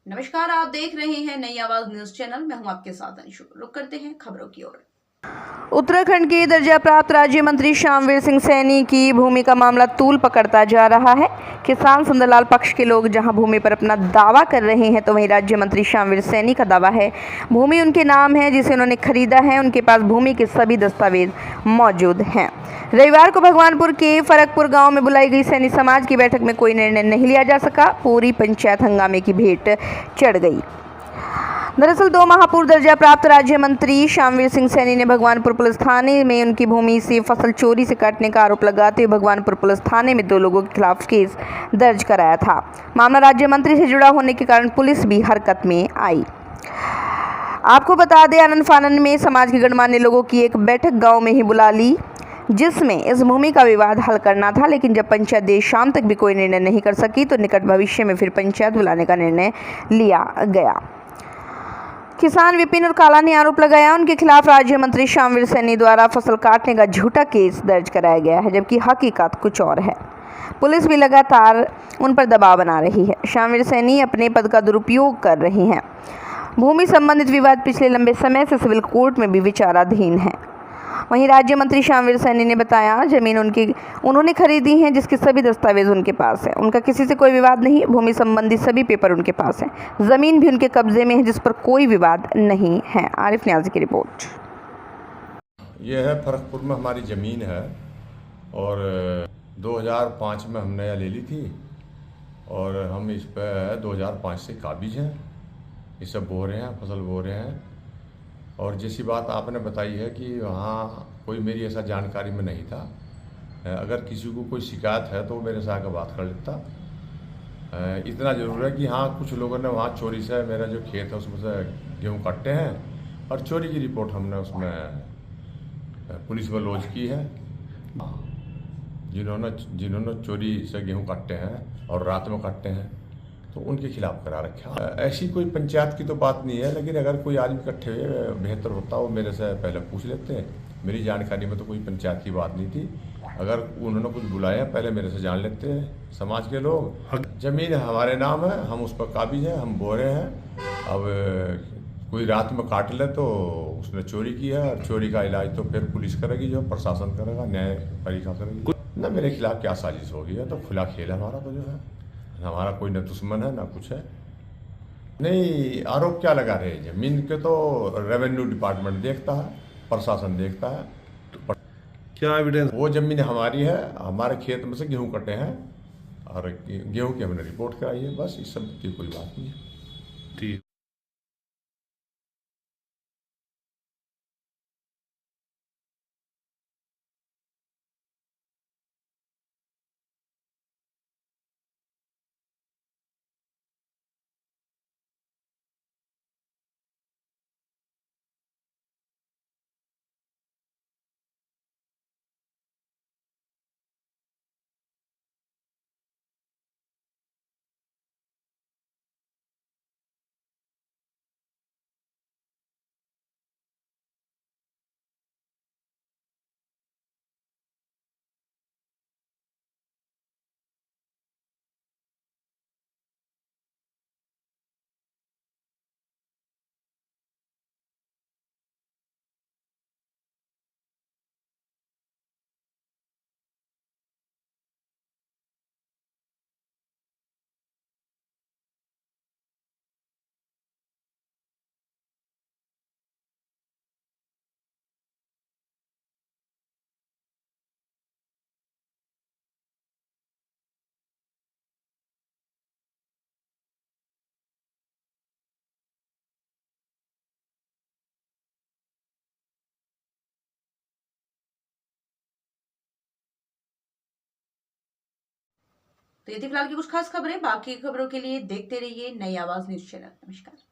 नमस्कार, आप देख रहे हैं नई आवाज न्यूज चैनल। मैं हूं आपके साथ अंशु। रुक करते हैं खबरों की ओर। उत्तराखंड के दर्जा प्राप्त राज्य मंत्री श्यामवीर सिंह सैनी की भूमि का मामला तूल पकड़ता जा रहा है। किसान सुंदरलाल पक्ष के लोग जहां भूमि पर अपना दावा कर रहे हैं, तो वहीं राज्य मंत्री श्यामवीर सैनी का दावा है भूमि उनके नाम है, जिसे उन्होंने खरीदा है। उनके पास भूमि के सभी दस्तावेज मौजूद हैं। रविवार को भगवानपुर के फरकपुर गांव में बुलाई गई सैनी समाज की बैठक में कोई निर्णय नहीं लिया जा सका। पूरी पंचायत हंगामे की भेंट चढ़ गई। दरअसल 2 माह पूर्व दर्जा प्राप्त राज्य मंत्री श्यामवीर सिंह सैनी ने भगवानपुर पुलिस थाने में उनकी भूमि से फसल चोरी से काटने का आरोप लगाते हुए भगवानपुर पुलिस थाने में 2 लोगों के खिलाफ केस दर्ज कराया था। मामला राज्य मंत्री से जुड़ा होने के कारण पुलिस भी हरकत में आई। आपको बता दें, आनन फानन में समाज के गणमान्य लोगों की एक बैठक गांव में ही बुला ली, जिसमें इस भूमि का विवाद हल करना था। लेकिन जब पंचायत देर शाम तक भी कोई निर्णय नहीं कर सकी, तो निकट भविष्य में फिर पंचायत बुलाने का निर्णय लिया गया। किसान विपिन और काला ने आरोप लगाया उनके खिलाफ राज्य मंत्री श्यामवीर सैनी द्वारा फसल काटने का झूठा केस दर्ज कराया गया है, जबकि हकीकत कुछ और है। पुलिस भी लगातार उन पर दबाव बना रही है। श्यामवीर सैनी अपने पद का दुरुपयोग कर रही हैं। भूमि संबंधित विवाद पिछले लंबे समय से सिविल कोर्ट में भी विचाराधीन है। वहीं राज्य मंत्री श्यामवीर सैनी ने बताया जमीन उन्होंने खरीदी है, जिसके सभी दस्तावेज उनके पास है। उनका किसी से कोई विवाद नहीं। भूमि संबंधी सभी पेपर उनके पास है। जमीन भी उनके कब्जे में है, जिस पर कोई विवाद नहीं है। आरिफ न्याजी की रिपोर्ट। यह है फरकपुर में हमारी ज़मीन है और 2005 में हमने यह ले ली थी और हम इस पर 2005 से काबिज हैं। ये सब बो रहे हैं, फसल बो रहे हैं। और जैसी बात आपने बताई है कि वहाँ कोई मेरी ऐसा जानकारी में नहीं था। अगर किसी को कोई शिकायत है तो मेरे से आकर बात कर लेता। इतना ज़रूर है कि हाँ, कुछ लोगों ने वहाँ चोरी से मेरा जो खेत है उसमें से गेहूँ काटे हैं और चोरी की रिपोर्ट हमने उसमें पुलिस में लॉन्च की है। जिन्होंने चोरी से गेहूँ काटे हैं और रात में काटे हैं, तो उनके खिलाफ करा रखा। ऐसी कोई पंचायत की तो बात नहीं है, लेकिन अगर कोई आदमी इकट्ठे हुए बेहतर होता वो मेरे से पहले पूछ लेते हैं। मेरी जानकारी में तो कोई पंचायत की बात नहीं थी। अगर उन्होंने कुछ बुलाया पहले मेरे से जान लेते हैं समाज के लोग। ज़मीन हमारे नाम है, हम उस पर काबिज हैं, हम बोरे हैं। अब कोई रात में काट ले तो उसने चोरी की है और चोरी का इलाज तो फिर पुलिस करेगी, जो प्रशासन करेगा, न्याय पालिका करेगी। ना मेरे खिलाफ क्या साजिश होगी, है तो खुला खेल है हमारा। तो जो है हमारा कोई न दुश्मन है ना कुछ है। नहीं, आरोप क्या लगा रहे हैं? जमीन के तो रेवेन्यू डिपार्टमेंट देखता है, प्रशासन देखता है। तो क्या एविडेंस? वो जमीन हमारी है, हमारे खेत में से गेहूं कटे हैं और गेहूं की हमने रिपोर्ट कराई है। बस इस सब की कोई बात नहीं है। ठीक। तो ये थी फिलहाल की कुछ खास खबरें। बाकी खबरों के लिए देखते रहिए नई आवाज न्यूज चैनल। नमस्कार।